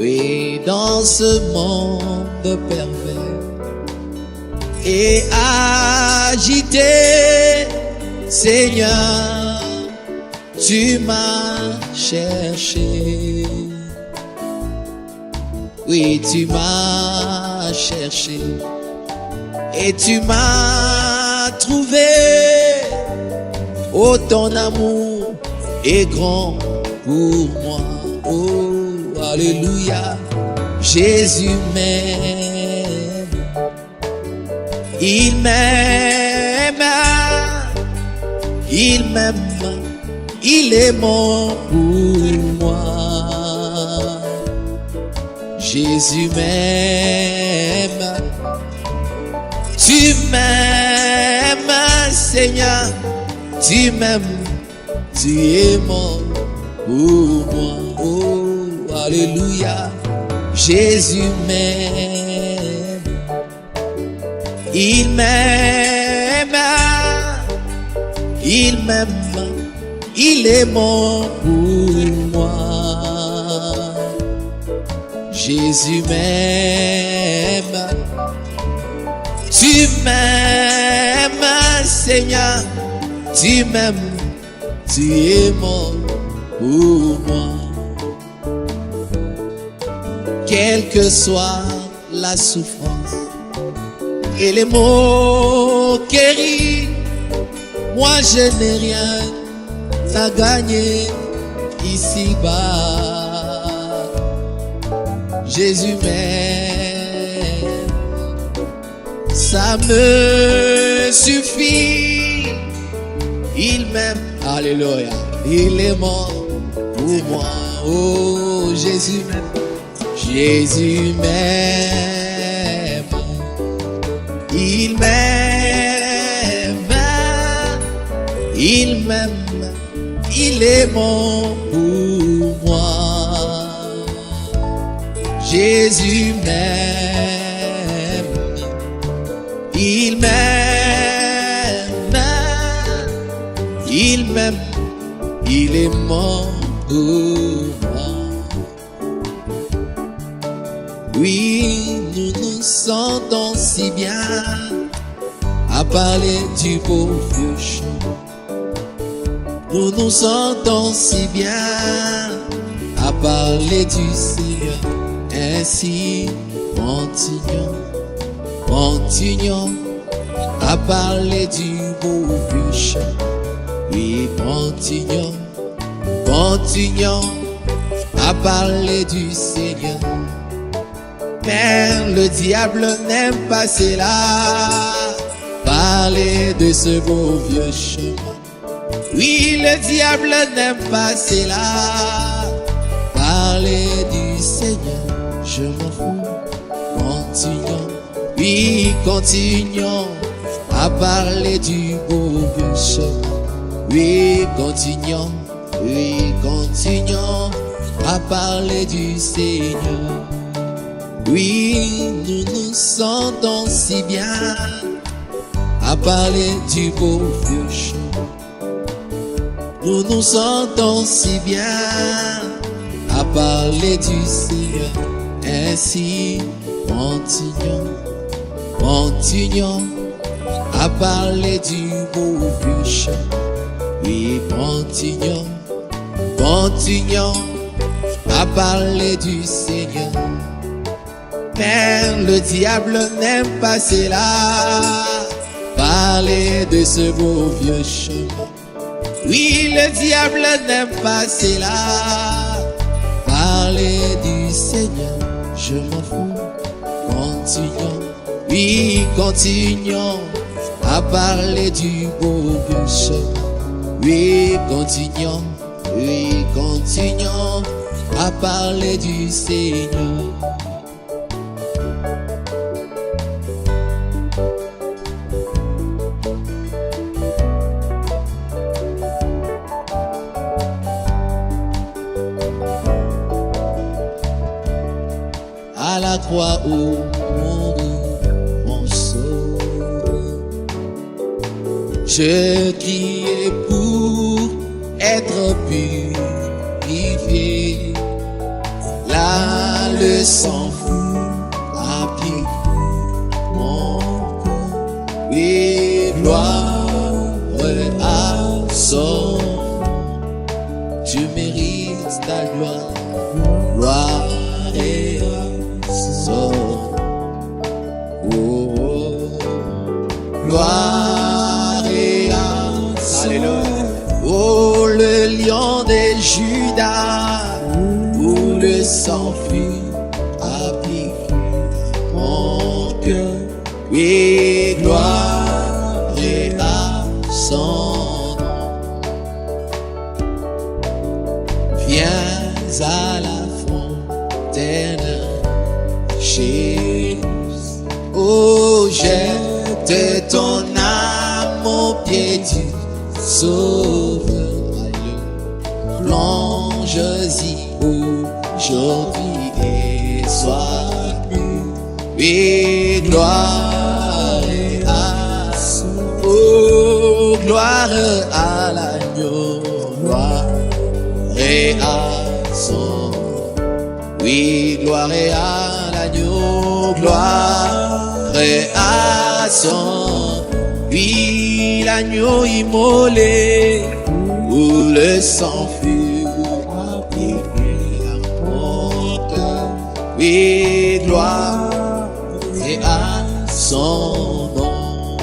Oui, dans ce monde pervers et agité, Seigneur, tu m'as cherché. Oui, tu m'as cherché et tu m'as trouvé. Oh, ton amour est grand pour moi. Oh, alléluia. Jésus m'aime. Il m'aime. Il m'aime. Il est mort pour moi. Jésus m'aime. Tu m'aimes, Seigneur. Tu m'aimes. Tu es mort pour moi. Oh, alléluia. Jésus m'aime. Il m'aime. Il m'aime. Il est mort pour moi. Jésus m'aime. Tu m'aimes, Seigneur. Tu m'aimes. Tu es mort pour moi. Quelle que soit la souffrance et les moqueries, moi je n'ai rien à gagner ici-bas. Jésus m'aime, ça me suffit. Il m'aime, alléluia. Il est mort pour moi. Oh, Jésus m'aime. Jésus m'aime. Il m'aime. Il m'aime. Il est mort pour moi. Jésus m'aime. Il m'aime. Il m'aime. Il est mort pour moi. Oui, nous nous sentons si bien à parler du beau vieux chant. Nous nous sentons si bien à parler du Seigneur. Ainsi, continuons à parler du beau vieux chant. Oui, continuons à parler du Seigneur. Mais le diable n'aime pas cela, parler de ce beau vieux chemin. Oui, le diable n'aime pas cela, parler du Seigneur. Je m'en fous, continuons à parler du beau vieux chemin. Oui, continuons à parler du Seigneur. Oui, nous nous sentons si bien à parler du beau vieux chant. Nous nous sentons si bien à parler du Seigneur. Ainsi, continuons à parler du beau vieux chant. Oui, continuons à parler du Seigneur. Mais le diable n'aime pas cela, parler de ce beau vieux chemin. Oui, le diable n'aime pas cela, parler du Seigneur. Je m'en fous, continuons à parler du beau vieux chemin. Oui, continuons à parler du Seigneur. À la croix où mon sauveur, je criais pour être purifié. La le sang a purifié mon cœur. Oui, gloire à son. Tu mérites ta gloire, gloire et son. Oh, oh. Gloire et son. Alléluia. Oh, le lion de Judas, où le sang fut a purifié mon cœur. Oui, gloire et son nom. Viens à la fontaine, Jésus. Oh, jette ton âme aux pieds du Sauveur. Plonge-y aujourd'hui et sois nu. Et gloire à son. Oh, gloire à l'agneau, gloire et à son. Oui, gloire à l'agneau, gloire et à son. Oui, l'agneau immolé, où le sang fut appliqué à mon cœur. Oui, gloire et à son nom.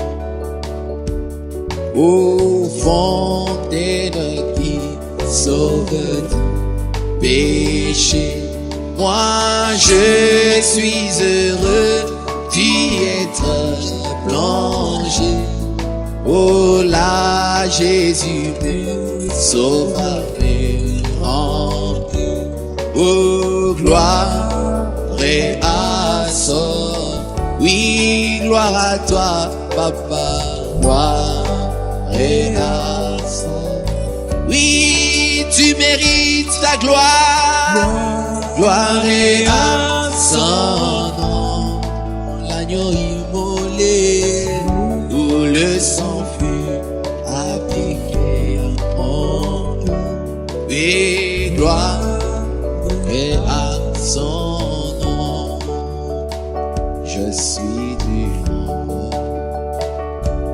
Ô fontaine qui sauve du péché, moi je suis heureux d'y être plongé. Oh là, Jésus me sauva et rempli. Oh, gloire et à son. Oui, gloire à toi, Papa. Gloire et à son. Oui, tu mérites ta gloire. Gloire et à son nom. L'agneau immolé, où le sang fut appliqué à mon cœur. Et gloire et à son nom. Je suis du nombre,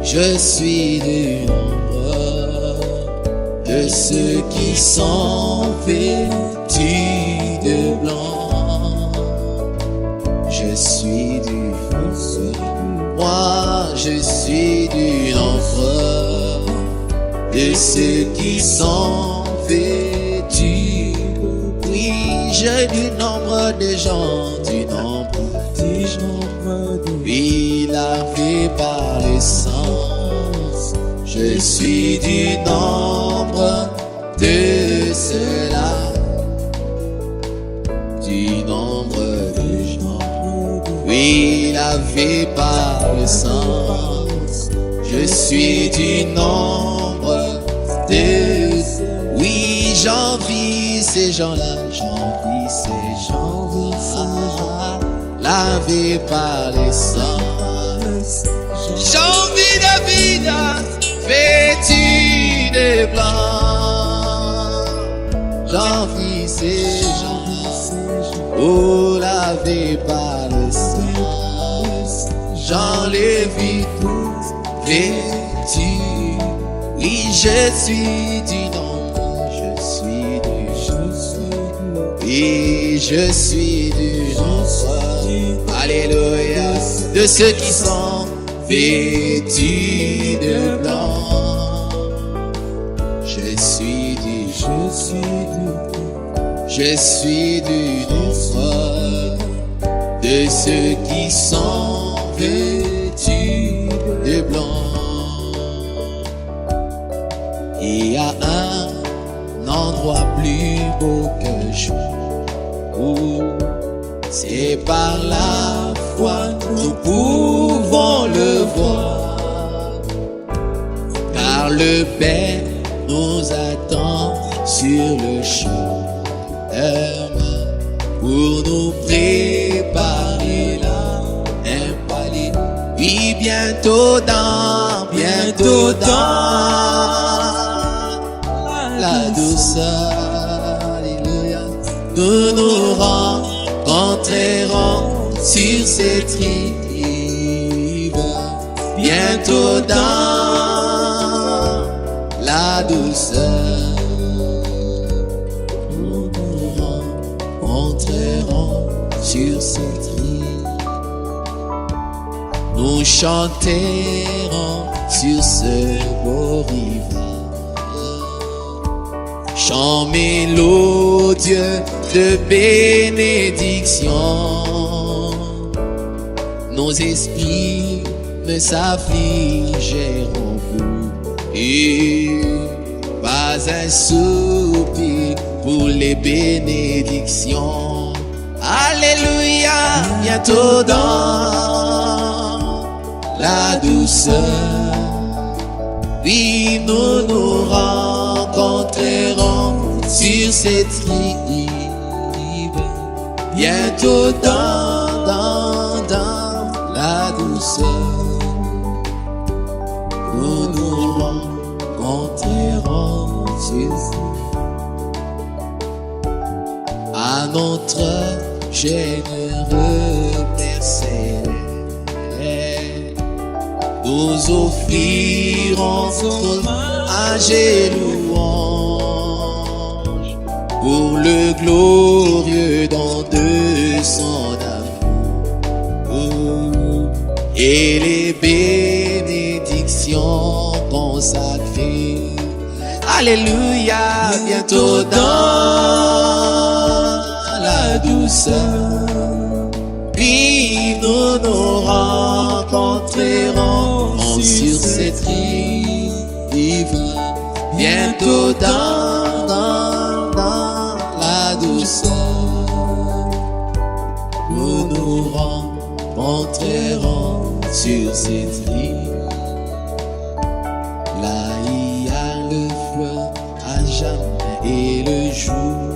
je suis du nombre de ceux qui sont vêtus de blanc. Je suis du feu, moi je suis du nombre de ceux qui sont vêtus. Oui, j'ai du nombre de gens, du nombre des gens. Oui, lavé par le sang. Je suis du nombre de ceux-là, du nombre de gens. Oui, lavé par le sang. Je suis du nombre de. Oui, j'envie ces gens-là, j'envie ces gens-là, lavés par le sang. J'envie David, vêtu de blanc. J'envie ces gens, oh, lavés par le sang. J'en les vis tous vêtus. Oui, je suis du nombre, je suis du. Oui, je suis du nombre. Alléluia. De ceux qui sont vêtus de blanc. Je suis du nombre de ceux qui sont vêtus de blanc. Il y a un endroit plus beau que je, où c'est par la foi nous pouvons le voir, car le Père nous attend sur le chemin pour nous préparer là un palais. Oui, bientôt dans la douceur, alléluia, nous nous rencontrerons entrerons sur cette rive, bientôt dans la douceur. Nous entrerons sur cette rive, nous chanterons sur ce beau rivage. Chant mélodieux de bénédiction, nos esprits ne s'affligeront plus, et pas un soupir pour les bénédictions. Alléluia, bientôt dans la douceur, oui, nous nous rencontrerons sur cette rive, bientôt dans la douceur. Nous nous rencontrerons sur à notre généreux Père céleste, nous offrirons hommage et louange pour le glorieux don de son amour et les bénédictions consacrées. Alléluia, bientôt dans la douceur, puis nous nous rencontrerons sur cette rive, bientôt dans la douceur. Nous nous rencontrerons sur cette rive. Là il y a le fleuve à jamais et le jour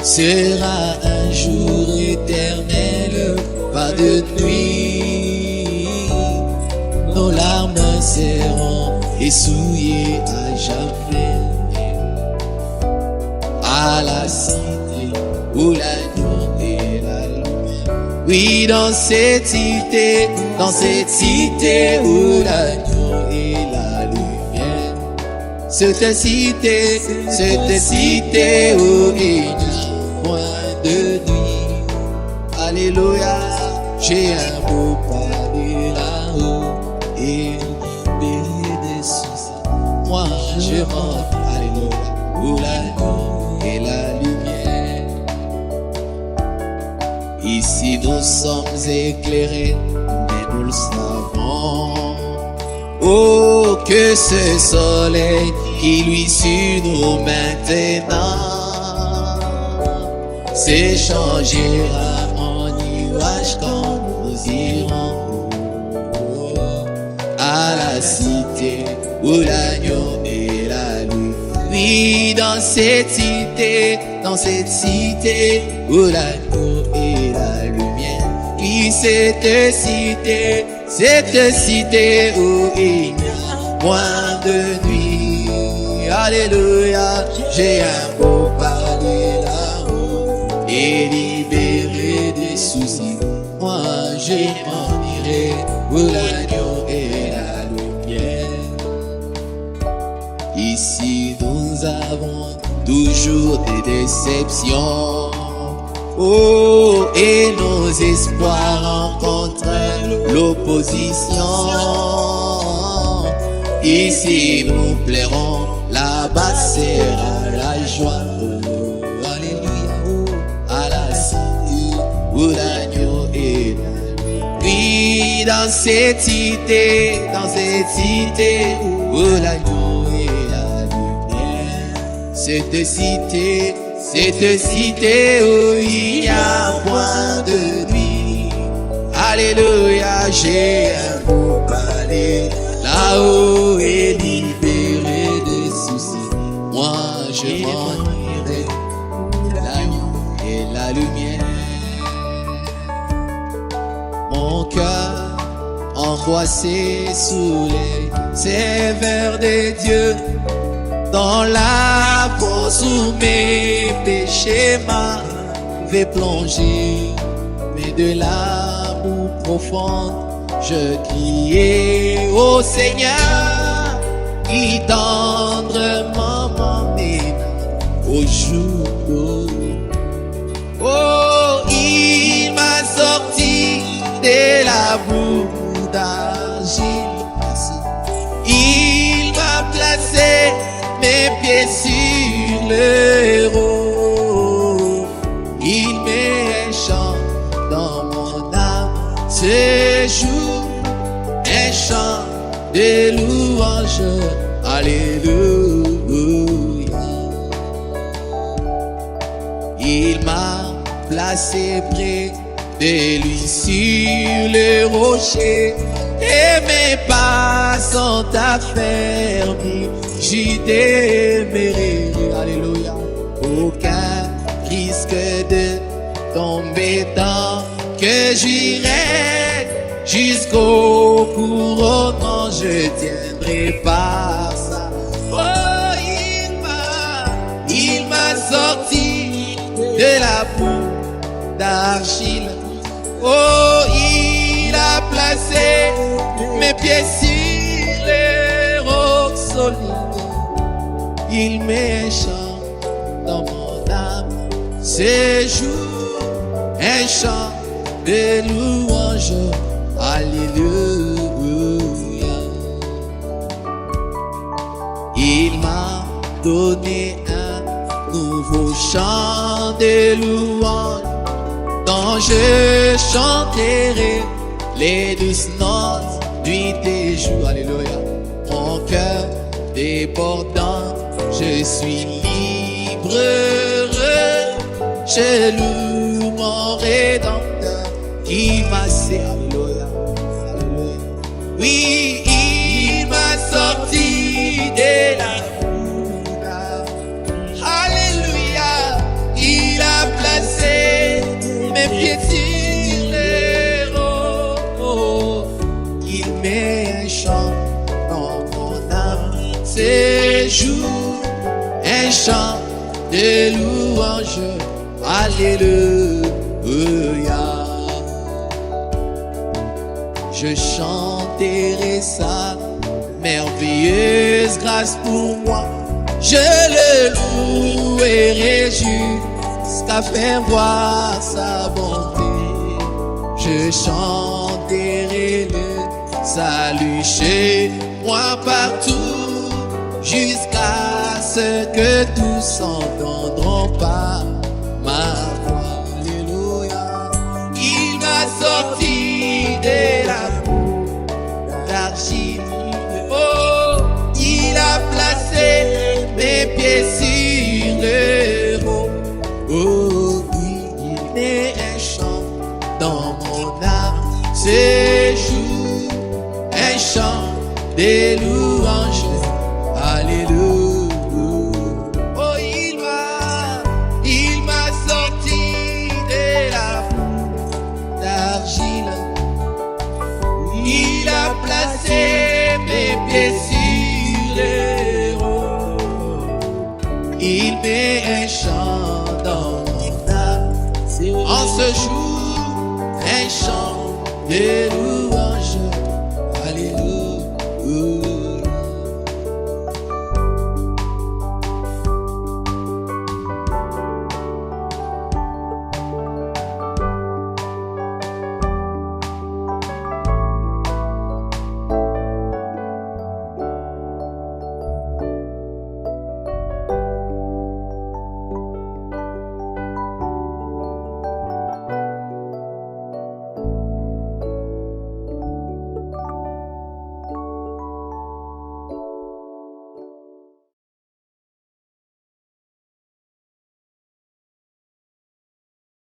sera un jour éternel, pas de nuit. Nos larmes seront essuyées à jamais à la cité où l'agneau est la lumière. Oui, dans cette cité où l'agneau est la lumière. Cette cité où il n'y a point de nuit. Alléluia, j'ai un beau palais là-haut et libéré des soucis. Moi je rentre, alléluia, où l'agneau et la lumière. Ici nous sommes éclairés, mais nous le savons. Oh, que ce soleil qui luit sur nous maintenant s'échangera en nuages quand nous irons à la cité où l'agneau est la lumière. Oui, dans cette cité où l'agneau est la lumière. Oui, cette cité où il n'y a point de nuit. Alléluia, j'ai un beau palais là-haut et libéré des soucis. Moi je m'en irai où l'agneau est la lumière. Ici nous avons toujours des déceptions. Oh, et nos espoirs rencontrent l'opposition. Ici nous plairons, là-bas sera la joie. Oh, alléluia, oh, à la cité où l'agneau est là. Oui, dans cette cité où l'agneau est la lumière. Cette cité où il n'y a point de nuit. Alléluia, j'ai un beau palais là-haut et libéré des soucis. Moi je m'en irai, l'agneau et la lumière. Mon cœur angoissé sous les sévères de Dieu, dans la fosse où mes péchés fait plonger, mais de l'amour profond, je criais au Seigneur, qui tendrement m'emmène au jour. Oh, il m'a sorti de la boue d'argile. Il m'a placé mes pieds sur l'euro. Il met un chant dans mon âme ce jour, un chant de louange. Alléluia. Il m'a placé près de lui sur le rocher, et mes pas sont affermis. J'y demeurerai. Alléluia. Aucun risque de tomber dans que j'irai jusqu'au couronnement. Je tiendrai par ça. Oh, il m'a sorti de la boue d'argile. Oh, il a placé mes pieds sur les rocs solides. Il met un chant dans mon âme ce jour, un chant de louange. Alléluia. Il m'a donné un nouveau chant de louange, dont je chanterai les douces notes nuit et jour. Alléluia. Mon cœur débordant, je suis libre, heureux. Je loue mon Rédempteur qui m'a sauvé. Alléluia. Alléluia. Oui, il m'a sorti de la foule. Alléluia. Il a placé mes pieds sur les rocs. Il met un chant dans mon âme ces jours, un chant de louange. Alléluia. Je chanterai sa merveilleuse grâce pour moi. Je le louerai jusqu'à faire voir sa bonté. Je chanterai le salut chez moi partout, jusqu'à ce que tous entendront par ma voix. Alléluia. Il m'a sorti de la boue d'argile. Oh, il a placé mes pieds sur le roc. Oh, il met un chant dans mon âme ce jour, un chant de louange. Alléluia. Oh, il m'a sorti de la boue d'argile. Il a placé mes pieds sur les rocs. Il met un chant dans mon âme en ce jour, un chant de louange.